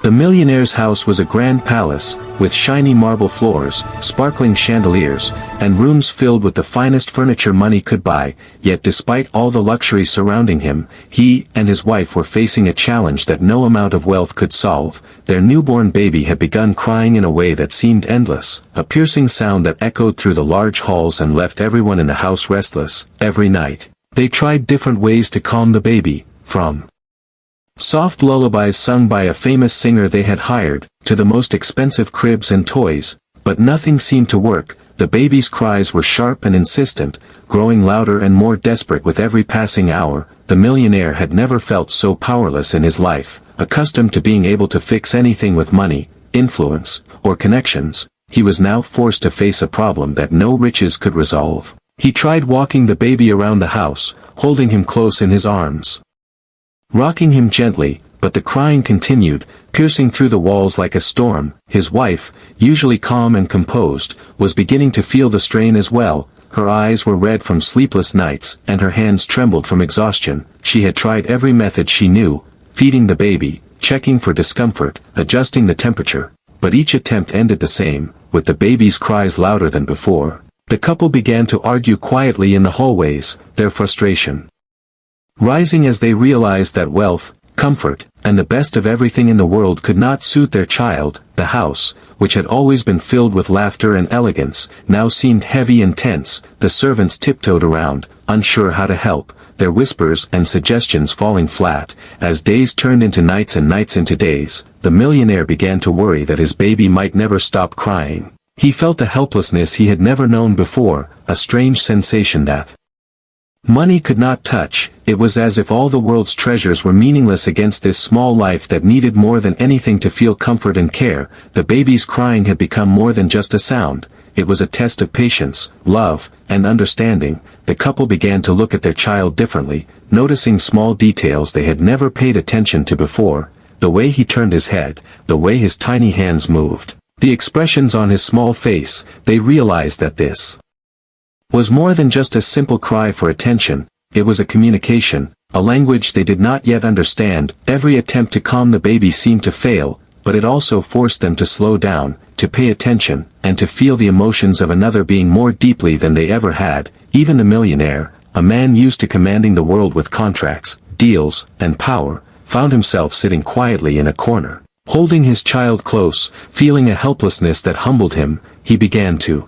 The millionaire's house was a grand palace, with shiny marble floors, sparkling chandeliers, and rooms filled with the finest furniture money could buy, yet despite all the luxury surrounding him, he and his wife were facing a challenge that no amount of wealth could solve. Their newborn baby had begun crying in a way that seemed endless, a piercing sound that echoed through the large halls and left everyone in the house restless. Every night, they tried different ways to calm the baby, from soft lullabies sung by a famous singer they had hired, to the most expensive cribs and toys, but nothing seemed to work. The baby's cries were sharp and insistent, growing louder and more desperate with every passing hour. The millionaire had never felt so powerless in his life. Accustomed to being able to fix anything with money, influence, or connections, he was now forced to face a problem that no riches could resolve. He tried walking the baby around the house, holding him close in his arms, rocking him gently, but the crying continued, piercing through the walls like a storm. His wife, usually calm and composed, was beginning to feel the strain as well. Her eyes were red from sleepless nights, and her hands trembled from exhaustion. She had tried every method she knew, feeding the baby, checking for discomfort, adjusting the temperature, but each attempt ended the same, with the baby's cries louder than before. The couple began to argue quietly in the hallways, their frustration rising as they realized that wealth, comfort, and the best of everything in the world could not suit their child. The house, which had always been filled with laughter and elegance, now seemed heavy and tense. The servants tiptoed around, unsure how to help, their whispers and suggestions falling flat. As days turned into nights and nights into days, the millionaire began to worry that his baby might never stop crying. He felt a helplessness he had never known before, a strange sensation that money could not touch. It was as if all the world's treasures were meaningless against this small life that needed more than anything to feel comfort and care. The baby's crying had become more than just a sound. It was a test of patience, love, and understanding. The couple began to look at their child differently, noticing small details they had never paid attention to before. The way he turned his head, the way his tiny hands moved, the expressions on his small face. They realized that this was more than just a simple cry for attention. It was a communication, a language they did not yet understand. Every attempt to calm the baby seemed to fail, but it also forced them to slow down, to pay attention, and to feel the emotions of another being more deeply than they ever had. Even the millionaire, a man used to commanding the world with contracts, deals, and power, found himself sitting quietly in a corner, holding his child close, feeling a helplessness that humbled him. He began to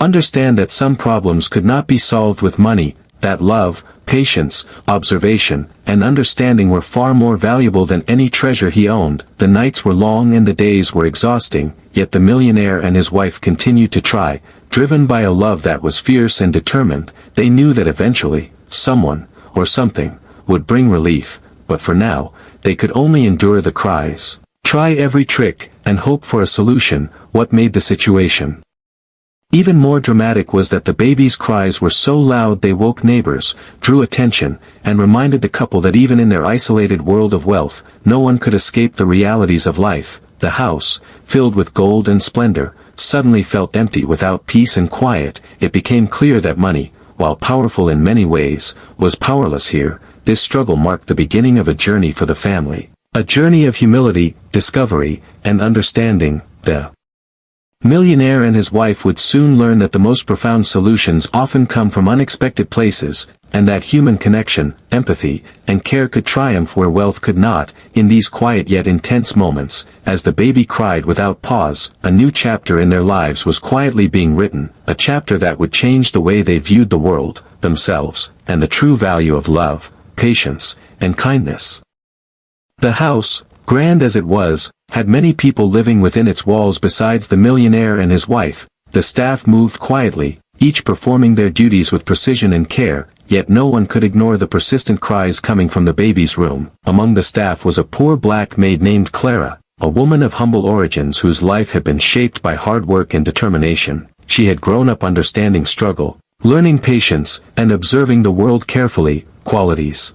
understand that some problems could not be solved with money, that love, patience, observation, and understanding were far more valuable than any treasure he owned. The nights were long and the days were exhausting, yet the millionaire and his wife continued to try, driven by a love that was fierce and determined. They knew that eventually, someone, or something, would bring relief, but for now, they could only endure the cries, try every trick, and hope for a solution. What made the situation even more dramatic was that the baby's cries were so loud they woke neighbors, drew attention, and reminded the couple that even in their isolated world of wealth, no one could escape the realities of life. The house, filled with gold and splendor, suddenly felt empty without peace and quiet. It became clear that money, while powerful in many ways, was powerless here. This struggle marked the beginning of a journey for the family. A journey of humility, discovery, and understanding. The millionaire and his wife would soon learn that the most profound solutions often come from unexpected places, and that human connection, empathy, and care could triumph where wealth could not. In these quiet yet intense moments, as the baby cried without pause, a new chapter in their lives was quietly being written, a chapter that would change the way they viewed the world, themselves, and the true value of love, patience, and kindness. The house, grand as it was, had many people living within its walls besides the millionaire and his wife. The staff moved quietly, each performing their duties with precision and care, yet no one could ignore the persistent cries coming from the baby's room. Among the staff was a poor black maid named Clara, a woman of humble origins whose life had been shaped by hard work and determination. She had grown up understanding struggle, learning patience, and observing the world carefully, qualities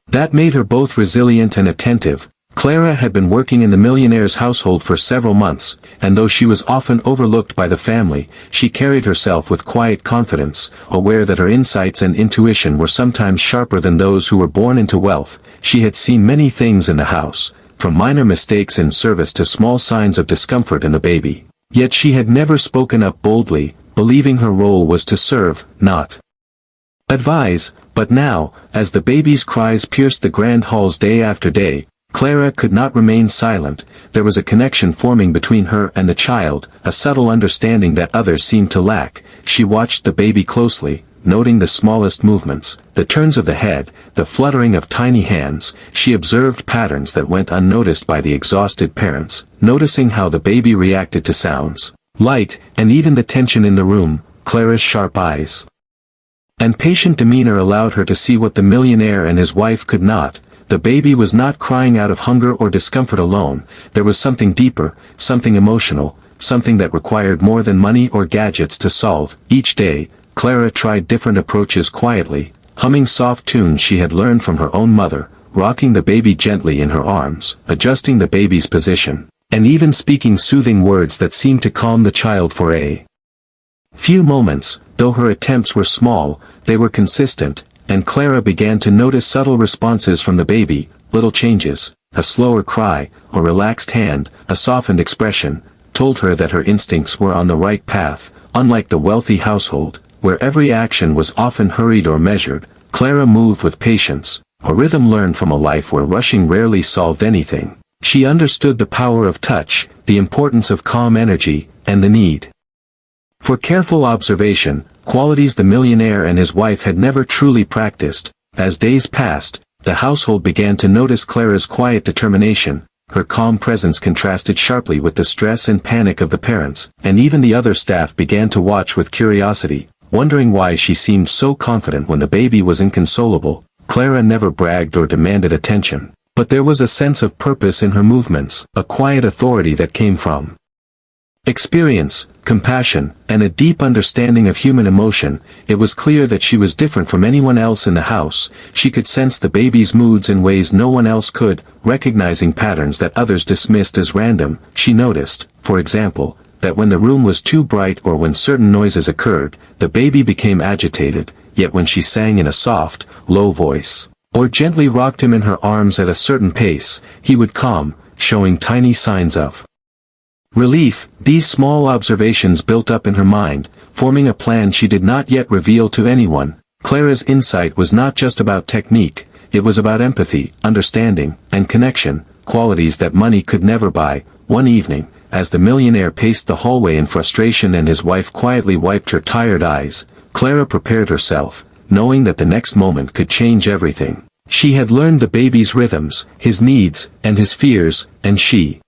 that made her both resilient and attentive. Clara had been working in the millionaire's household for several months, and though she was often overlooked by the family, she carried herself with quiet confidence, aware that her insights and intuition were sometimes sharper than those who were born into wealth. She had seen many things in the house, from minor mistakes in service to small signs of discomfort in the baby. Yet she had never spoken up boldly, believing her role was to serve, not advise. But now, as the baby's cries pierced the grand halls day after day, Clara could not remain silent. There was a connection forming between her and the child, a subtle understanding that others seemed to lack. She watched the baby closely, noting the smallest movements, the turns of the head, the fluttering of tiny hands. She observed patterns that went unnoticed by the exhausted parents, noticing how the baby reacted to sounds, light, and even the tension in the room. Clara's sharp eyes and patient demeanor allowed her to see what the millionaire and his wife could not. The baby was not crying out of hunger or discomfort alone. There was something deeper, something emotional, something that required more than money or gadgets to solve. Each day, Clara tried different approaches quietly, humming soft tunes she had learned from her own mother, rocking the baby gently in her arms, adjusting the baby's position, and even speaking soothing words that seemed to calm the child for a few moments. Though her attempts were small, they were consistent, and Clara began to notice subtle responses from the baby, little changes, a slower cry, a relaxed hand, a softened expression, told her that her instincts were on the right path. Unlike the wealthy household, where every action was often hurried or measured, Clara moved with patience, a rhythm learned from a life where rushing rarely solved anything. She understood the power of touch, the importance of calm energy, and the need for careful observation, qualities the millionaire and his wife had never truly practiced. As days passed, the household began to notice Clara's quiet determination. Her calm presence contrasted sharply with the stress and panic of the parents, and even the other staff began to watch with curiosity, wondering why she seemed so confident when the baby was inconsolable. Clara never bragged or demanded attention, but there was a sense of purpose in her movements, a quiet authority that came from experience, compassion, and a deep understanding of human emotion. It was clear that she was different from anyone else in the house. She could sense the baby's moods in ways no one else could, recognizing patterns that others dismissed as random. She noticed, for example, that when the room was too bright or when certain noises occurred, the baby became agitated, yet when she sang in a soft, low voice, or gently rocked him in her arms at a certain pace, he would calm, showing tiny signs of relief. These small observations built up in her mind, forming a plan she did not yet reveal to anyone. Clara's insight was not just about technique, it was about empathy, understanding, and connection, qualities that money could never buy. One evening, as the millionaire paced the hallway in frustration and his wife quietly wiped her tired eyes, Clara prepared herself, knowing that the next moment could change everything. She had learned the baby's rhythms, his needs, and his fears, and she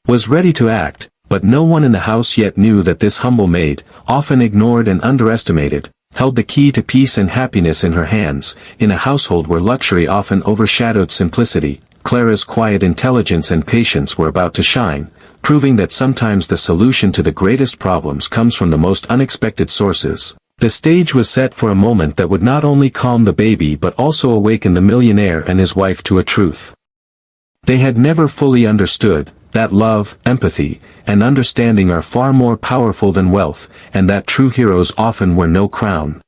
was ready to act. But no one in the house yet knew that this humble maid, often ignored and underestimated, held the key to peace and happiness in her hands. In a household where luxury often overshadowed simplicity, Clara's quiet intelligence and patience were about to shine, proving that sometimes the solution to the greatest problems comes from the most unexpected sources. The stage was set for a moment that would not only calm the baby but also awaken the millionaire and his wife to a truth they had never fully understood, that love, empathy, and understanding are far more powerful than wealth, and that true heroes often wear no crown.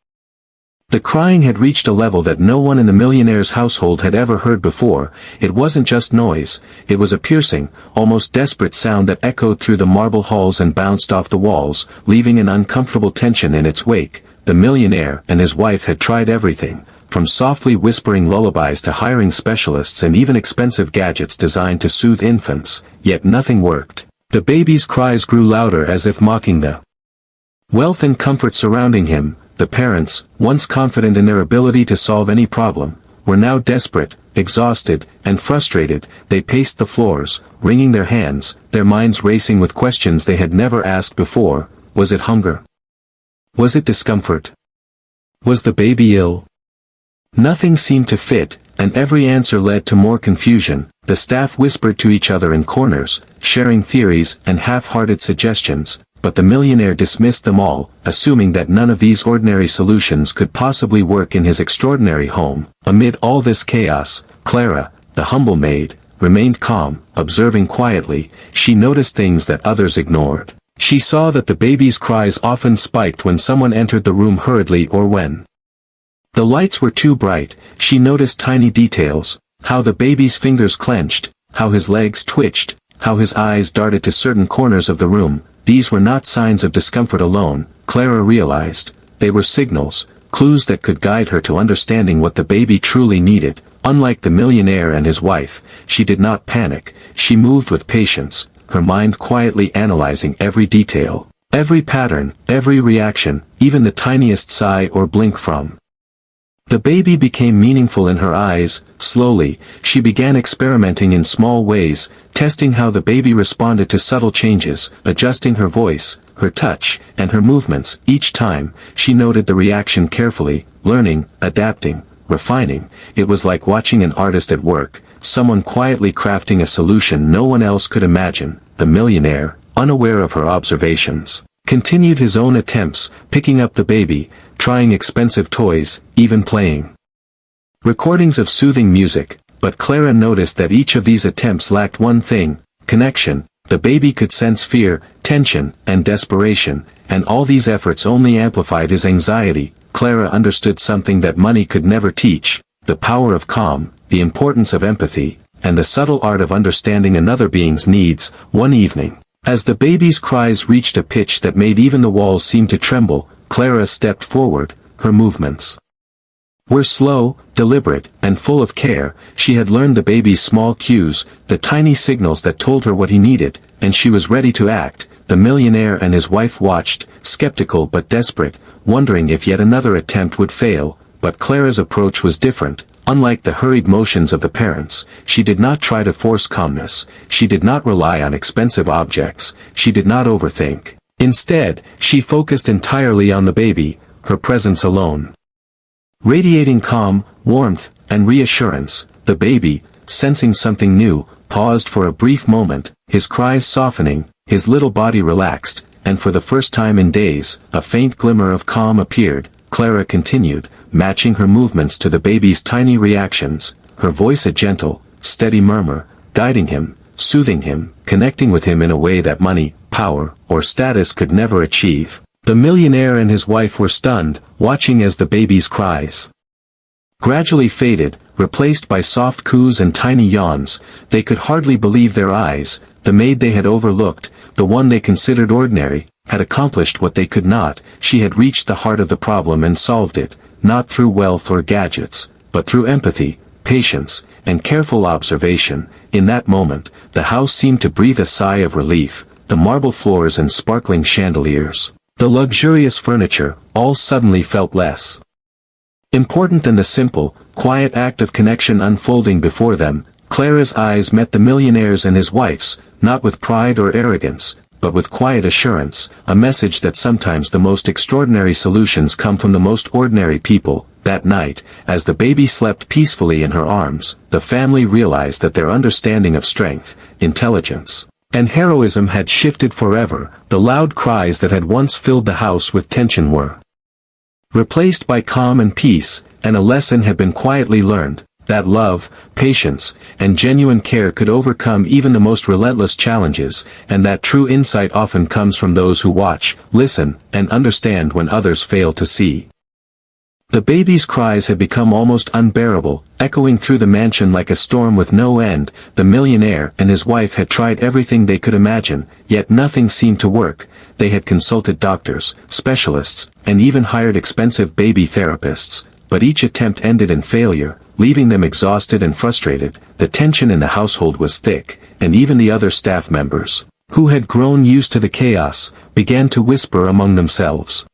The crying had reached a level that no one in the millionaire's household had ever heard before. It wasn't just noise, it was a piercing, almost desperate sound that echoed through the marble halls and bounced off the walls, leaving an uncomfortable tension in its wake. The millionaire and his wife had tried everything, from softly whispering lullabies to hiring specialists and even expensive gadgets designed to soothe infants, yet nothing worked. The baby's cries grew louder as if mocking the wealth and comfort surrounding him. The parents, once confident in their ability to solve any problem, were now desperate, exhausted, and frustrated. They paced the floors, wringing their hands, their minds racing with questions they had never asked before. Was it hunger? Was it discomfort? Was the baby ill? Nothing seemed to fit, and every answer led to more confusion. The staff whispered to each other in corners, sharing theories and half-hearted suggestions, but the millionaire dismissed them all, assuming that none of these ordinary solutions could possibly work in his extraordinary home. Amid all this chaos, Clara, the humble maid, remained calm, observing quietly. She noticed things that others ignored. She saw that the baby's cries often spiked when someone entered the room hurriedly or when the lights were too bright. She noticed tiny details, how the baby's fingers clenched, how his legs twitched, how his eyes darted to certain corners of the room. These were not signs of discomfort alone, Clara realized. They were signals, clues that could guide her to understanding what the baby truly needed. Unlike the millionaire and his wife, she did not panic. She moved with patience, her mind quietly analyzing every detail, every pattern, every reaction, even the tiniest sigh or blink from the baby became meaningful in her eyes. Slowly, she began experimenting in small ways, testing how the baby responded to subtle changes, adjusting her voice, her touch, and her movements. Each time, she noted the reaction carefully, learning, adapting, refining. It was like watching an artist at work, someone quietly crafting a solution no one else could imagine. The millionaire, unaware of her observations, continued his own attempts, picking up the baby, trying expensive toys, even playing recordings of soothing music. But Clara noticed that each of these attempts lacked one thing: connection. The baby could sense fear, tension, and desperation, and all these efforts only amplified his anxiety. Clara understood something that money could never teach: the power of calm, the importance of empathy, and the subtle art of understanding another being's needs. One evening, as the baby's cries reached a pitch that made even the walls seem to tremble, Clara stepped forward. Her movements were slow, deliberate, and full of care. She had learned the baby's small cues, the tiny signals that told her what he needed, and she was ready to act. The millionaire and his wife watched, skeptical but desperate, wondering if yet another attempt would fail. But Clara's approach was different. Unlike the hurried motions of the parents, she did not try to force calmness. She did not rely on expensive objects. She did not overthink. Instead, she focused entirely on the baby, her presence alone, radiating calm, warmth, and reassurance. The baby, sensing something new, paused for a brief moment, his cries softening, his little body relaxed, and for the first time in days, a faint glimmer of calm appeared. Clara continued, matching her movements to the baby's tiny reactions, her voice a gentle, steady murmur, guiding him, soothing him, connecting with him in a way that money, power, or status could never achieve. The millionaire and his wife were stunned, watching as the baby's cries gradually faded, replaced by soft coos and tiny yawns. They could hardly believe their eyes. The maid they had overlooked, the one they considered ordinary, had accomplished what they could not. She had reached the heart of the problem and solved it, not through wealth or gadgets, but through empathy, patience, and careful observation. In that moment, the house seemed to breathe a sigh of relief. The marble floors and sparkling chandeliers, the luxurious furniture, all suddenly felt less important than the simple, quiet act of connection unfolding before them. Clara's eyes met the millionaire's and his wife's, not with pride or arrogance, but with quiet assurance, a message that sometimes the most extraordinary solutions come from the most ordinary people. That night, as the baby slept peacefully in her arms, the family realized that their understanding of strength, intelligence, and heroism had shifted forever. The loud cries that had once filled the house with tension were replaced by calm and peace, and a lesson had been quietly learned, that love, patience, and genuine care could overcome even the most relentless challenges, and that true insight often comes from those who watch, listen, and understand when others fail to see. The baby's cries had become almost unbearable, echoing through the mansion like a storm with no end. The millionaire and his wife had tried everything they could imagine, yet nothing seemed to work. They had consulted doctors, specialists, and even hired expensive baby therapists, but each attempt ended in failure, leaving them exhausted and frustrated. The tension in the household was thick, and even the other staff members, who had grown used to the chaos, began to whisper among themselves,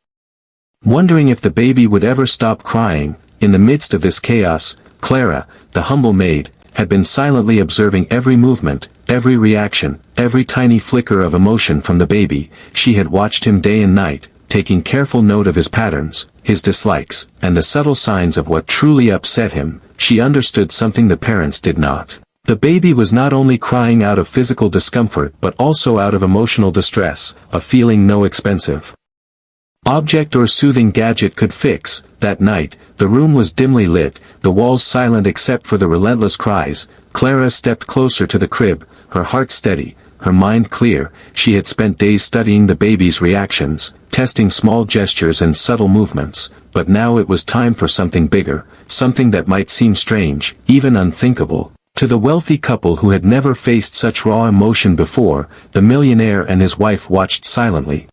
wondering if the baby would ever stop crying. In the midst of this chaos, Clara, the humble maid, had been silently observing every movement, every reaction, every tiny flicker of emotion from the baby. She had watched him day and night, taking careful note of his patterns, his dislikes, and the subtle signs of what truly upset him. She understood something the parents did not. The baby was not only crying out of physical discomfort but also out of emotional distress, a feeling no expensive object or soothing gadget could fix. That night, the room was dimly lit, the walls silent except for the relentless cries. Clara stepped closer to the crib, her heart steady, her mind clear. She had spent days studying the baby's reactions, testing small gestures and subtle movements, but now it was time for something bigger, something that might seem strange, even unthinkable. To the wealthy couple who had never faced such raw emotion before, the millionaire and his wife watched silently.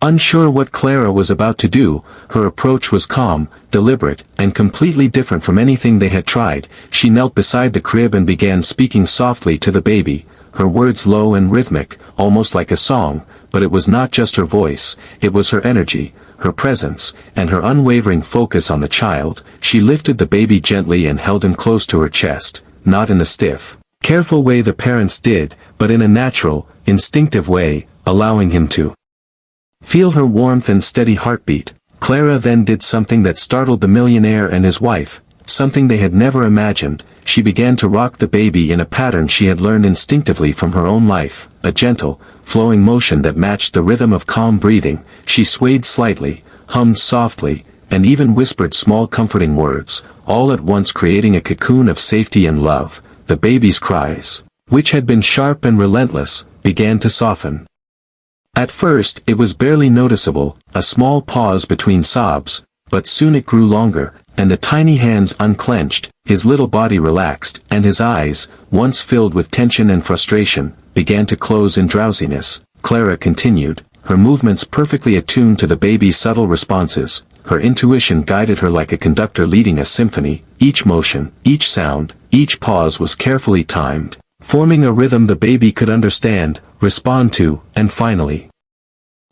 Unsure what Clara was about to do, her approach was calm, deliberate, and completely different from anything they had tried. She knelt beside the crib and began speaking softly to the baby, her words low and rhythmic, almost like a song, but it was not just her voice, it was her energy, her presence, and her unwavering focus on the child. She lifted the baby gently and held him close to her chest, not in the stiff, careful way the parents did, but in a natural, instinctive way, allowing him to feel her warmth and steady heartbeat. Clara then did something that startled the millionaire and his wife, something they had never imagined. She began to rock the baby in a pattern she had learned instinctively from her own life, a gentle, flowing motion that matched the rhythm of calm breathing. She swayed slightly, hummed softly, and even whispered small comforting words, all at once creating a cocoon of safety and love. The baby's cries, which had been sharp and relentless, began to soften. At first it was barely noticeable, a small pause between sobs, but soon it grew longer, and the tiny hands unclenched, his little body relaxed, and his eyes, once filled with tension and frustration, began to close in drowsiness. Clara continued, her movements perfectly attuned to the baby's subtle responses. Her intuition guided her like a conductor leading a symphony. Each motion, each sound, each pause was carefully timed, forming a rhythm the baby could understand, respond to, and finally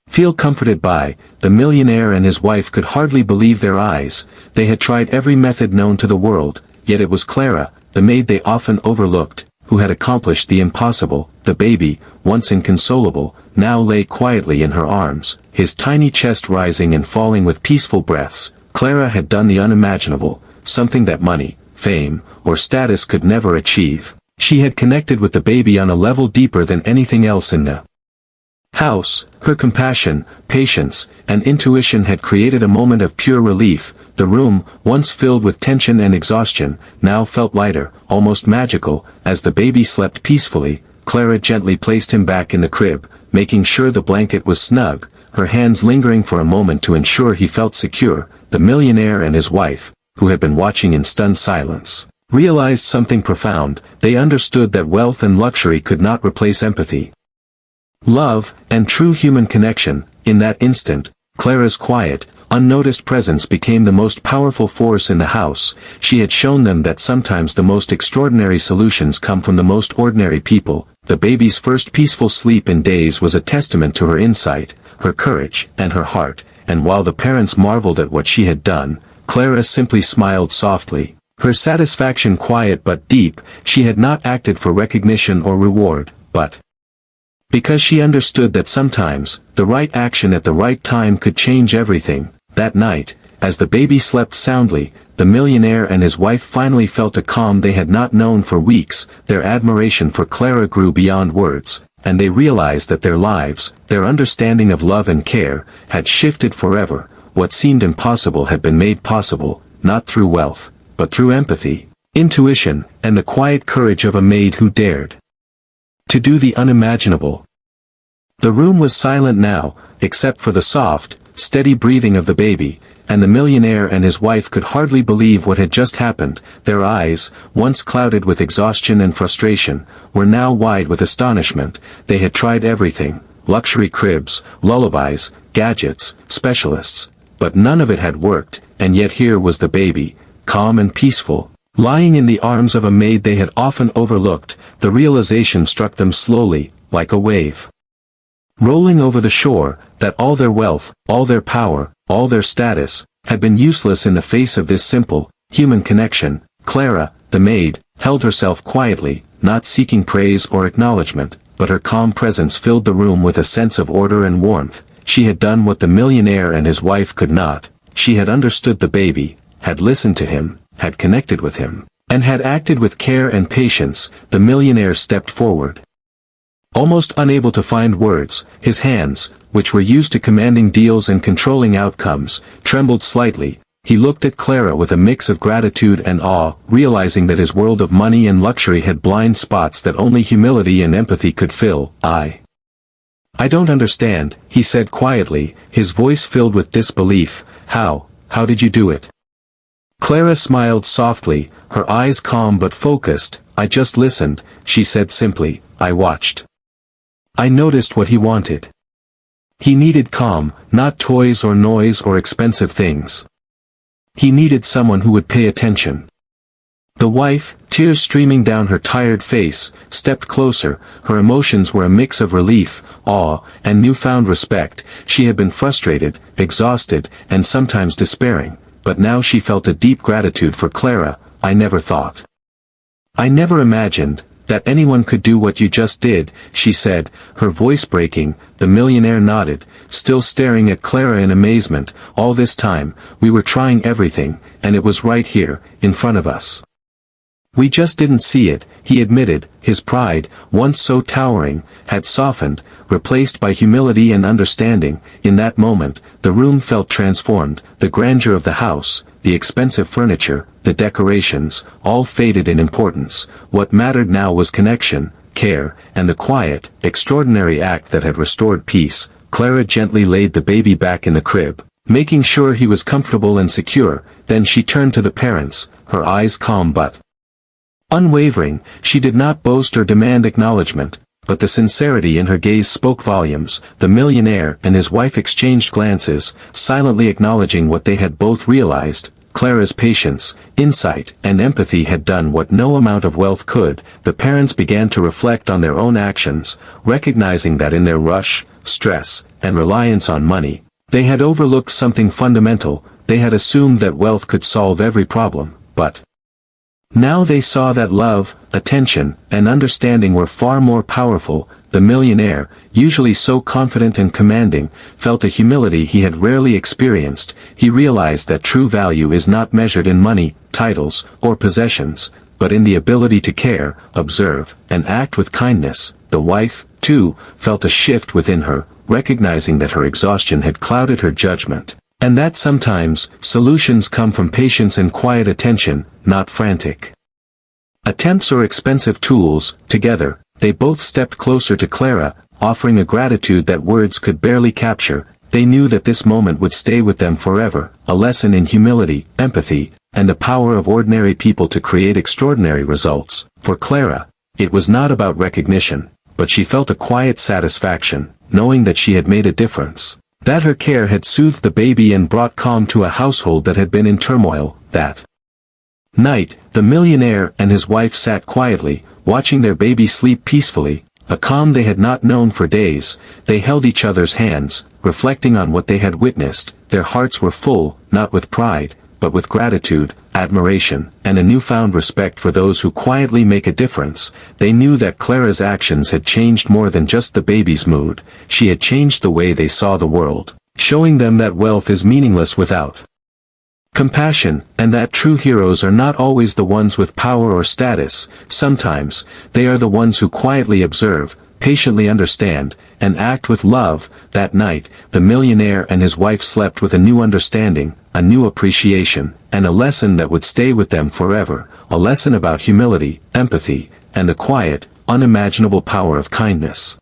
feel comforted by. The millionaire and his wife could hardly believe their eyes. They had tried every method known to the world, yet it was Clara, the maid they often overlooked, who had accomplished the impossible. The baby, once inconsolable, now lay quietly in her arms, his tiny chest rising and falling with peaceful breaths. Clara had done the unimaginable, something that money, fame, or status could never achieve. She had connected with the baby on a level deeper than anything else in the house. Her compassion, patience, and intuition had created a moment of pure relief. The room, once filled with tension and exhaustion, now felt lighter, almost magical. As the baby slept peacefully, Clara gently placed him back in the crib, making sure the blanket was snug, her hands lingering for a moment to ensure he felt secure. The millionaire and his wife, who had been watching in stunned silence, realized something profound. They understood that wealth and luxury could not replace empathy, love, and true human connection. In that instant, Clara's quiet, unnoticed presence became the most powerful force in the house. She had shown them that sometimes the most extraordinary solutions come from the most ordinary people. The baby's first peaceful sleep in days was a testament to her insight, her courage, and her heart, and while the parents marveled at what she had done, Clara simply smiled softly, her satisfaction quiet but deep. She had not acted for recognition or reward, but because she understood that sometimes, the right action at the right time could change everything. That night, as the baby slept soundly, the millionaire and his wife finally felt a calm they had not known for weeks. Their admiration for Clara grew beyond words, and they realized that their lives, their understanding of love and care, had shifted forever. What seemed impossible had been made possible, not through wealth, but through empathy, intuition, and the quiet courage of a maid who dared to do the unimaginable. The room was silent now, except for the soft, steady breathing of the baby, and the millionaire and his wife could hardly believe what had just happened. Their eyes, once clouded with exhaustion and frustration, were now wide with astonishment. They had tried everything, luxury cribs, lullabies, gadgets, specialists, but none of it had worked, and yet here was the baby, calm and peaceful, lying in the arms of a maid they had often overlooked. The realization struck them slowly, like a wave rolling over the shore, that all their wealth, all their power, all their status, had been useless in the face of this simple, human connection. Clara, the maid, held herself quietly, not seeking praise or acknowledgement, but her calm presence filled the room with a sense of order and warmth. She had done what the millionaire and his wife could not. She had understood the baby, had listened to him, had connected with him, and had acted with care and patience. The millionaire stepped forward, almost unable to find words. His hands, which were used to commanding deals and controlling outcomes, trembled slightly. He looked at Clara with a mix of gratitude and awe, realizing that his world of money and luxury had blind spots that only humility and empathy could fill. I don't understand," he said quietly, his voice filled with disbelief. How did you do it?" Clara smiled softly, her eyes calm but focused. I just listened," she said simply. "I watched. I noticed what he wanted. He needed calm, not toys or noise or expensive things. He needed someone who would pay attention." The wife, tears streaming down her tired face, stepped closer. Her emotions were a mix of relief, awe, and newfound respect. She had been frustrated, exhausted, and sometimes despairing, but now she felt a deep gratitude for Clara. I never imagined that anyone could do what you just did," she said, her voice breaking. The millionaire nodded, still staring at Clara in amazement. "All this time, we were trying everything, and it was right here, in front of us. We just didn't see it," he admitted. His pride, once so towering, had softened, replaced by humility and understanding. In that moment, the room felt transformed. The grandeur of the house, the expensive furniture, the decorations, all faded in importance. What mattered now was connection, care, and the quiet, extraordinary act that had restored peace. Clara gently laid the baby back in the crib, making sure he was comfortable and secure. Then she turned to the parents, her eyes calm but unwavering. She did not boast or demand acknowledgement, but the sincerity in her gaze spoke volumes. The millionaire and his wife exchanged glances, silently acknowledging what they had both realized. Clara's patience, insight, and empathy had done what no amount of wealth could. The parents began to reflect on their own actions, recognizing that in their rush, stress, and reliance on money, they had overlooked something fundamental. They had assumed that wealth could solve every problem, but now they saw that love, attention, and understanding were far more powerful. The millionaire, usually so confident and commanding, felt a humility he had rarely experienced. He realized that true value is not measured in money, titles, or possessions, but in the ability to care, observe, and act with kindness. The wife, too, felt a shift within her, recognizing that her exhaustion had clouded her judgment, and that sometimes, solutions come from patience and quiet attention, not frantic attempts or expensive tools. Together, they both stepped closer to Clara, offering a gratitude that words could barely capture. They knew that this moment would stay with them forever, a lesson in humility, empathy, and the power of ordinary people to create extraordinary results. For Clara, it was not about recognition, but she felt a quiet satisfaction, knowing that she had made a difference, that her care had soothed the baby and brought calm to a household that had been in turmoil. That night, the millionaire and his wife sat quietly, watching their baby sleep peacefully, a calm they had not known for days. They held each other's hands, reflecting on what they had witnessed. Their hearts were full, not with pride, but with gratitude, admiration, and a newfound respect for those who quietly make a difference. They knew that Clara's actions had changed more than just the baby's mood. She had changed the way they saw the world, showing them that wealth is meaningless without compassion, and that true heroes are not always the ones with power or status. Sometimes, they are the ones who quietly observe, patiently understand, and act with love. That night, the millionaire and his wife slept with a new understanding, a new appreciation, and a lesson that would stay with them forever, a lesson about humility, empathy, and the quiet, unimaginable power of kindness.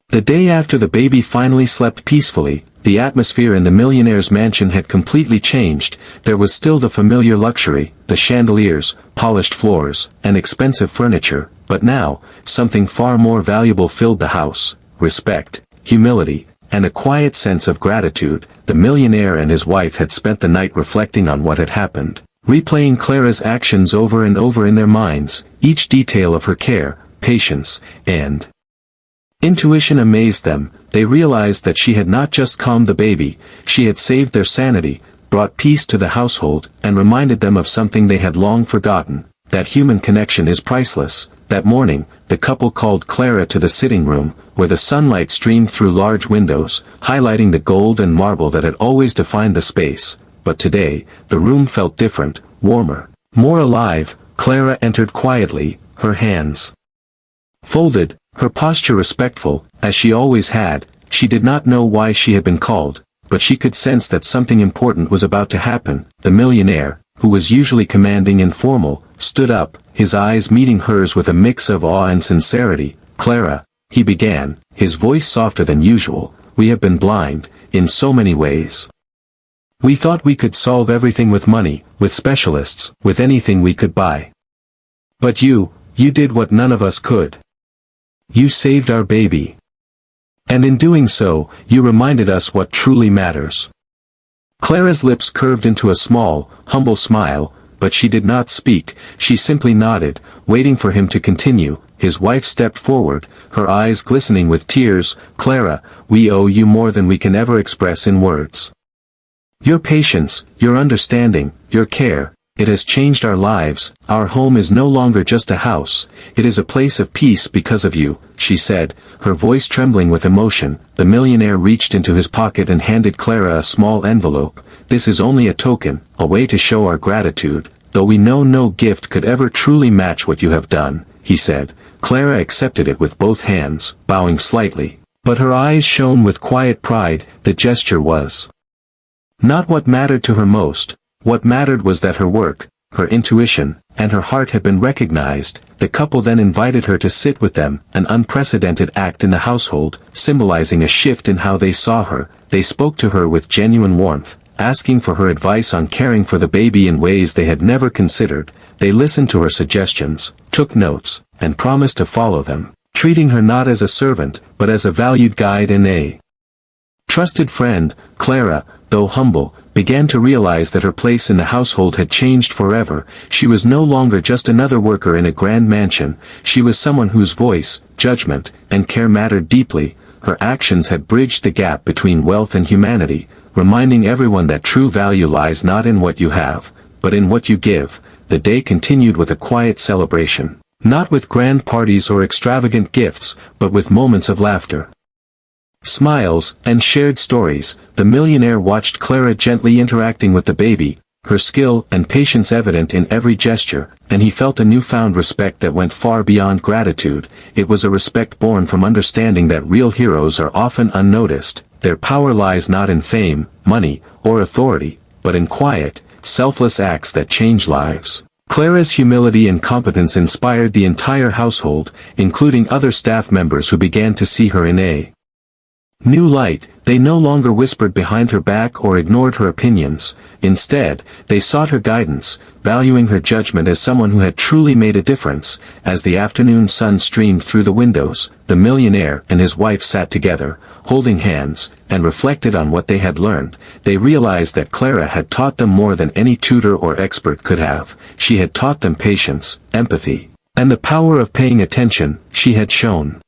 The day after the baby finally slept peacefully, the atmosphere in the millionaire's mansion had completely changed. There was still the familiar luxury, the chandeliers, polished floors, and expensive furniture, but now, something far more valuable filled the house: respect, humility, and a quiet sense of gratitude. The millionaire and his wife had spent the night reflecting on what had happened, replaying Clara's actions over and over in their minds. Each detail of her care, patience, and intuition amazed them. They realized that she had not just calmed the baby, she had saved their sanity, brought peace to the household, and reminded them of something they had long forgotten: that human connection is priceless. That morning, the couple called Clara to the sitting room, where the sunlight streamed through large windows, highlighting the gold and marble that had always defined the space. But today, the room felt different, warmer, more alive. Clara entered quietly, her hands folded, her posture respectful, as she always had. She did not know why she had been called, but she could sense that something important was about to happen. The millionaire, who was usually commanding and formal, stood up, his eyes meeting hers with a mix of awe and sincerity. "Clara," he began, his voice softer than usual, "we have been blind, in so many ways. We thought we could solve everything with money, with specialists, with anything we could buy. But you, You did what none of us could. You saved our baby. And in doing so, you reminded us what truly matters." Clara's lips curved into a small, humble smile, but she did not speak. She simply nodded, waiting for him to continue. His wife stepped forward, her eyes glistening with tears. "Clara, we owe you more than we can ever express in words. Your patience, your understanding, your care, it has changed our lives. Our home is no longer just a house, it is a place of peace because of you," she said, her voice trembling with emotion. The millionaire reached into his pocket and handed Clara a small envelope. "This is only a token, a way to show our gratitude, though we know no gift could ever truly match what you have done," he said. Clara accepted it with both hands, bowing slightly. But her eyes shone with quiet pride. The gesture was not what mattered to her most. What mattered was that her work, her intuition, and her heart had been recognized. The couple then invited her to sit with them, an unprecedented act in the household, symbolizing a shift in how they saw her. They spoke to her with genuine warmth, asking for her advice on caring for the baby in ways they had never considered. They listened to her suggestions, took notes, and promised to follow them, treating her not as a servant, but as a valued guide and a trusted friend. Clara, though humble, began to realize that her place in the household had changed forever. She was no longer just another worker in a grand mansion. She was someone whose voice, judgment, and care mattered deeply. Her actions had bridged the gap between wealth and humanity, reminding everyone that true value lies not in what you have, but in what you give. The day continued with a quiet celebration, not with grand parties or extravagant gifts, but with moments of laughter, smiles, and shared stories. The millionaire watched Clara gently interacting with the baby, her skill and patience evident in every gesture, and he felt a newfound respect that went far beyond gratitude. It was a respect born from understanding that real heroes are often unnoticed. Their power lies not in fame, money, or authority, but in quiet, selfless acts that change lives. Clara's humility and competence inspired the entire household, including other staff members who began to see her in a new light. They no longer whispered behind her back or ignored her opinions. Instead, they sought her guidance, valuing her judgment as someone who had truly made a difference. As the afternoon sun streamed through the windows, the millionaire and his wife sat together, holding hands, and reflected on what they had learned. They realized that Clara had taught them more than any tutor or expert could have. She had taught them patience, empathy, and the power of paying attention. She had shown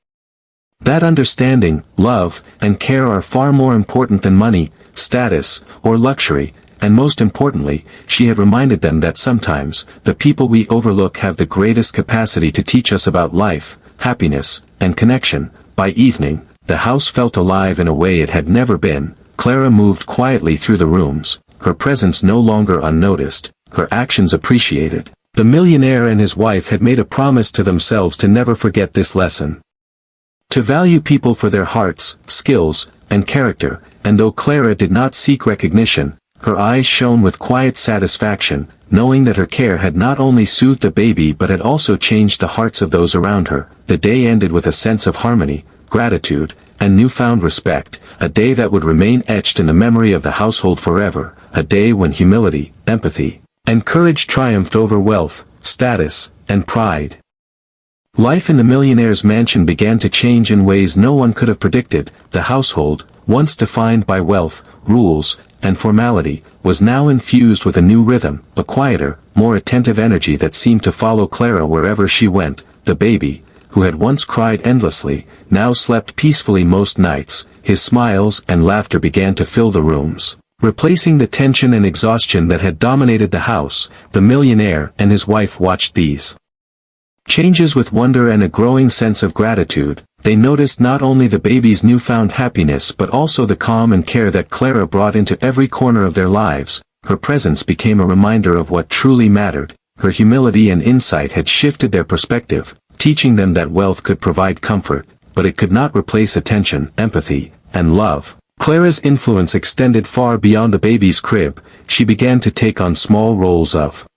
that understanding, love, and care are far more important than money, status, or luxury, and most importantly, she had reminded them that sometimes, the people we overlook have the greatest capacity to teach us about life, happiness, and connection. By evening, the house felt alive in a way it had never been. Clara moved quietly through the rooms, her presence no longer unnoticed, her actions appreciated. The millionaire and his wife had made a promise to themselves to never forget this lesson, to value people for their hearts, skills, and character. And though Clara did not seek recognition, her eyes shone with quiet satisfaction, knowing that her care had not only soothed the baby but had also changed the hearts of those around her. The day ended with a sense of harmony, gratitude, and newfound respect, a day that would remain etched in the memory of the household forever, a day when humility, empathy, and courage triumphed over wealth, status, and pride. Life in the millionaire's mansion began to change in ways no one could have predicted. The household, once defined by wealth, rules, and formality, was now infused with a new rhythm, a quieter, more attentive energy that seemed to follow Clara wherever she went. The baby, who had once cried endlessly, now slept peacefully most nights. His smiles and laughter began to fill the rooms, replacing the tension and exhaustion that had dominated the house. The millionaire and his wife watched these changes with wonder and a growing sense of gratitude. They noticed not only the baby's newfound happiness but also the calm and care that Clara brought into every corner of their lives. Her presence became a reminder of what truly mattered. Her humility and insight had shifted their perspective, teaching them that wealth could provide comfort, but it could not replace attention, empathy, and love. Clara's influence extended far beyond the baby's crib. She began to take on small roles of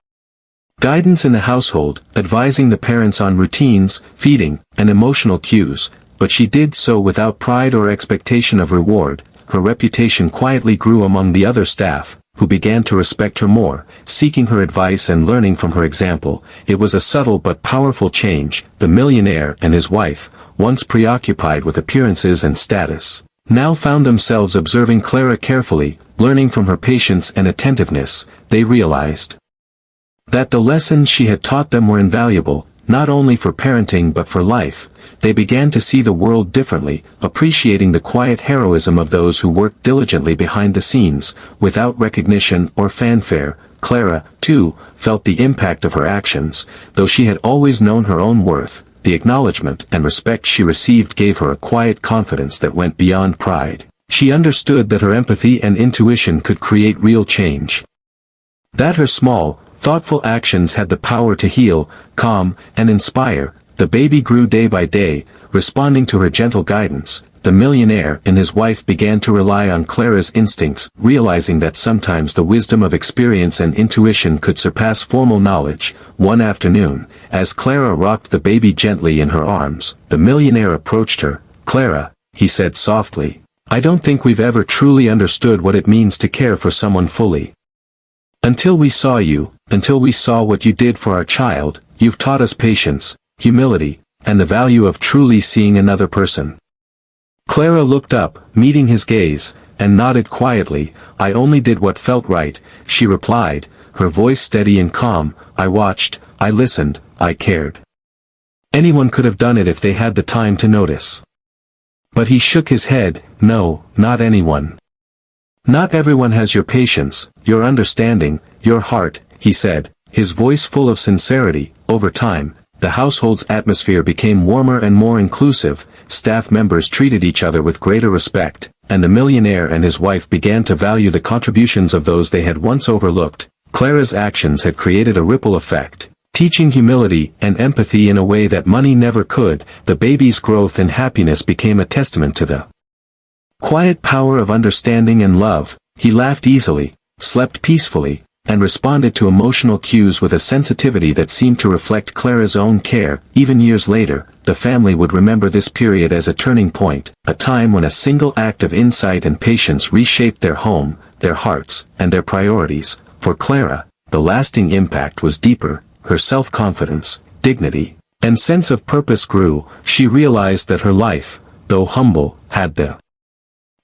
guidance in the household, advising the parents on routines, feeding, and emotional cues, but she did so without pride or expectation of reward. Her reputation quietly grew among the other staff, who began to respect her more, seeking her advice and learning from her example. It was a subtle but powerful change. The millionaire and his wife, once preoccupied with appearances and status, now found themselves observing Clara carefully, learning from her patience and attentiveness. They realized that the lessons she had taught them were invaluable, not only for parenting but for life. They began to see the world differently, appreciating the quiet heroism of those who worked diligently behind the scenes, without recognition or fanfare. Clara, too, felt the impact of her actions. Though she had always known her own worth, the acknowledgement and respect she received gave her a quiet confidence that went beyond pride. She understood that her empathy and intuition could create real change. That her small, thoughtful actions had the power to heal, calm, and inspire. The baby grew day by day, responding to her gentle guidance. The millionaire and his wife began to rely on Clara's instincts, realizing that sometimes the wisdom of experience and intuition could surpass formal knowledge. One afternoon, as Clara rocked the baby gently in her arms, the millionaire approached her. "Clara," he said softly, "I don't think we've ever truly understood what it means to care for someone fully. Until we saw you, until we saw what you did for our child. You've taught us patience, humility, and the value of truly seeing another person." Clara looked up, meeting his gaze, and nodded quietly. "I only did what felt right," she replied, her voice steady and calm. "I watched, I listened, I cared. Anyone could have done it if they had the time to notice." But he shook his head. "No, not anyone. Not everyone has your patience, your understanding, your heart," he said, his voice full of sincerity. Over time, the household's atmosphere became warmer and more inclusive. Staff members treated each other with greater respect, and the millionaire and his wife began to value the contributions of those they had once overlooked. Clara's actions had created a ripple effect, teaching humility and empathy in a way that money never could. The baby's growth and happiness became a testament to the quiet power of understanding and love. He laughed easily, slept peacefully, and responded to emotional cues with a sensitivity that seemed to reflect Clara's own care. Even years later, the family would remember this period as a turning point, a time when a single act of insight and patience reshaped their home, their hearts, and their priorities. For Clara, the lasting impact was deeper. Her self-confidence, dignity, and sense of purpose grew. She realized that her life, though humble, had the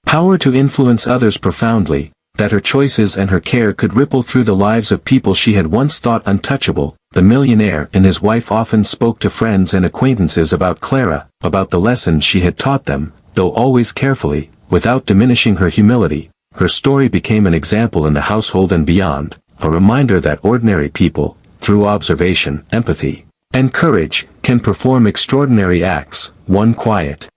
power to influence others profoundly, that her choices and her care could ripple through the lives of people she had once thought untouchable. The millionaire and his wife often spoke to friends and acquaintances about Clara, about the lessons she had taught them, though always carefully, without diminishing her humility. Her story became an example in the household and beyond, a reminder that ordinary people, through observation, empathy, and courage, can perform extraordinary acts. One quiet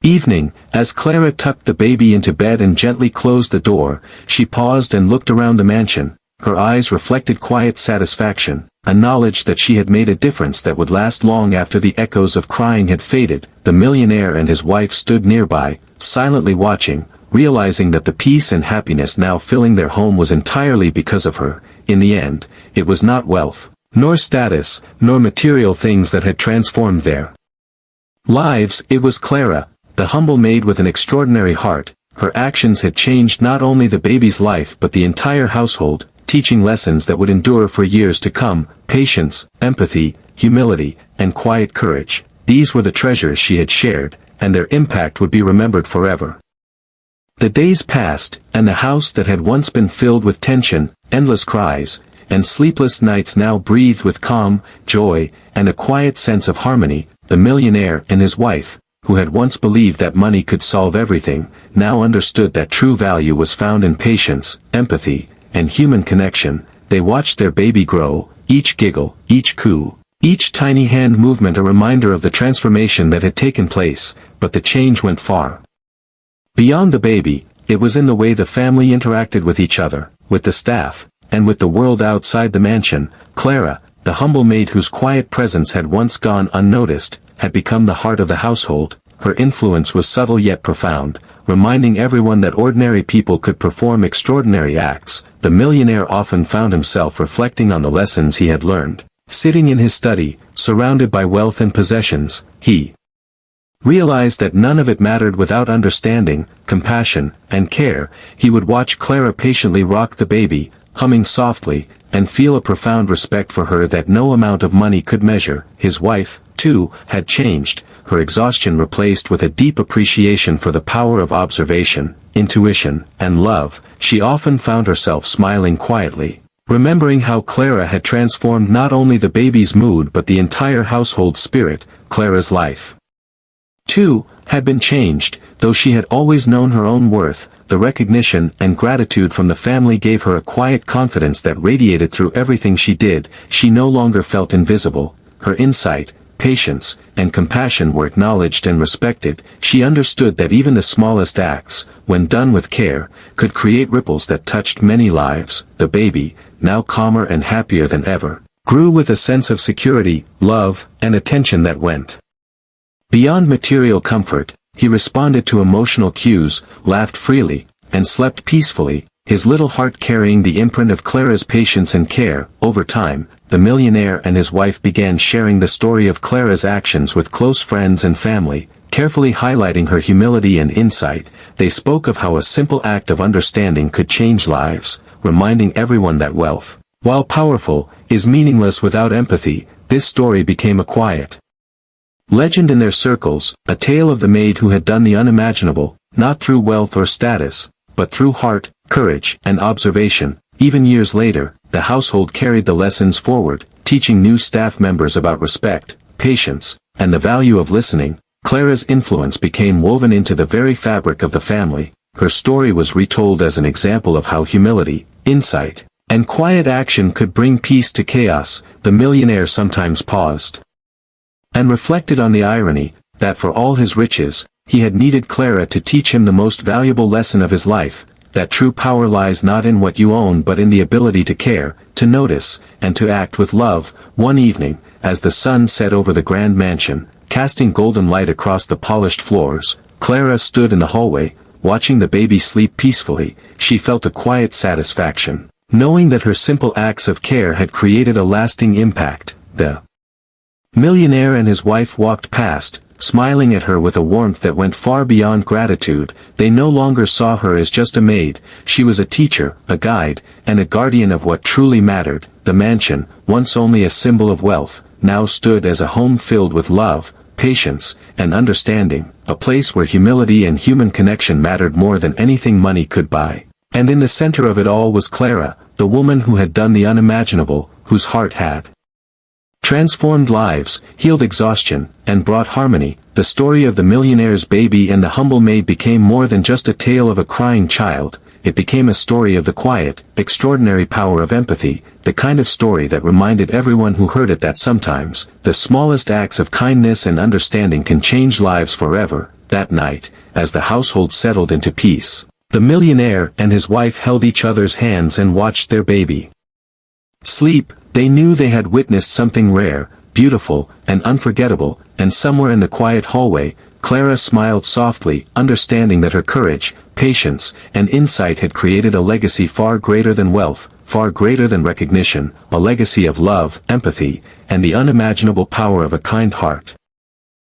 evening, as Clara tucked the baby into bed and gently closed the door, she paused and looked around the mansion. Her eyes reflected quiet satisfaction, a knowledge that she had made a difference that would last long after the echoes of crying had faded. The millionaire and his wife stood nearby, silently watching, realizing that the peace and happiness now filling their home was entirely because of her. In the end, it was not wealth, nor status, nor material things that had transformed their lives. It was Clara, the humble maid with an extraordinary heart. Her actions had changed not only the baby's life but the entire household, teaching lessons that would endure for years to come. Patience, empathy, humility, and quiet courage. These were the treasures she had shared, and their impact would be remembered forever. The days passed, and the house that had once been filled with tension, endless cries, and sleepless nights now breathed with calm, joy, and a quiet sense of harmony. The millionaire and his wife, who had once believed that money could solve everything, now understood that true value was found in patience, empathy, and human connection. They watched their baby grow, each giggle, each coo, each tiny hand movement a reminder of the transformation that had taken place. But the change went far beyond the baby. It was in the way the family interacted with each other, with the staff, and with the world outside the mansion. Clara, the humble maid whose quiet presence had once gone unnoticed, had become the heart of the household. Her influence was subtle yet profound, reminding everyone that ordinary people could perform extraordinary acts. The millionaire often found himself reflecting on the lessons he had learned. Sitting in his study, surrounded by wealth and possessions, he realized that none of it mattered without understanding, compassion, and care, he would watch Clara patiently rock the baby, humming softly, and feel a profound respect for her that no amount of money could measure. His wife, too, had changed, her exhaustion replaced with a deep appreciation for the power of observation, intuition, and love. She often found herself smiling quietly, remembering how Clara had transformed not only the baby's mood but the entire household's spirit. Clara's life, too, had been changed, though she had always known her own worth. The recognition and gratitude from the family gave her a quiet confidence that radiated through everything she did. She no longer felt invisible. Her insight, patience, and compassion were acknowledged and respected. She understood that even the smallest acts, when done with care, could create ripples that touched many lives. The baby, now calmer and happier than ever, grew with a sense of security, love, and attention that went beyond material comfort. He responded to emotional cues, laughed freely, and slept peacefully, his little heart carrying the imprint of Clara's patience and care. Over time, the millionaire and his wife began sharing the story of Clara's actions with close friends and family, carefully highlighting her humility and insight. They spoke of how a simple act of understanding could change lives, reminding everyone that wealth, while powerful, is meaningless without empathy. This story became a quiet legend in their circles, a tale of the maid who had done the unimaginable, not through wealth or status, but through heart, courage, and observation. Even years later, the household carried the lessons forward, teaching new staff members about respect, patience, and the value of listening. Clara's influence became woven into the very fabric of the family. Her story was retold as an example of how humility, insight, and quiet action could bring peace to chaos. The millionaire sometimes paused and reflected on the irony, that for all his riches, he had needed Clara to teach him the most valuable lesson of his life, that true power lies not in what you own but in the ability to care, to notice, and to act with love. One evening, as the sun set over the grand mansion, casting golden light across the polished floors, Clara stood in the hallway, watching the baby sleep peacefully. She felt a quiet satisfaction, knowing that her simple acts of care had created a lasting impact. The millionaire and his wife walked past, smiling at her with a warmth that went far beyond gratitude. They no longer saw her as just a maid. She was a teacher, a guide, and a guardian of what truly mattered. The mansion, once only a symbol of wealth, now stood as a home filled with love, patience, and understanding, a place where humility and human connection mattered more than anything money could buy. And in the center of it all was Clara, the woman who had done the unimaginable, whose heart had transformed lives, healed exhaustion, and brought harmony. The story of the millionaire's baby and the humble maid became more than just a tale of a crying child. It became a story of the quiet, extraordinary power of empathy, the kind of story that reminded everyone who heard it that sometimes, the smallest acts of kindness and understanding can change lives forever. That night, as the household settled into peace, the millionaire and his wife held each other's hands and watched their baby sleep. They knew they had witnessed something rare, beautiful, and unforgettable. And somewhere in the quiet hallway, Clara smiled softly, understanding that her courage, patience, and insight had created a legacy far greater than wealth, far greater than recognition, a legacy of love, empathy, and the unimaginable power of a kind heart.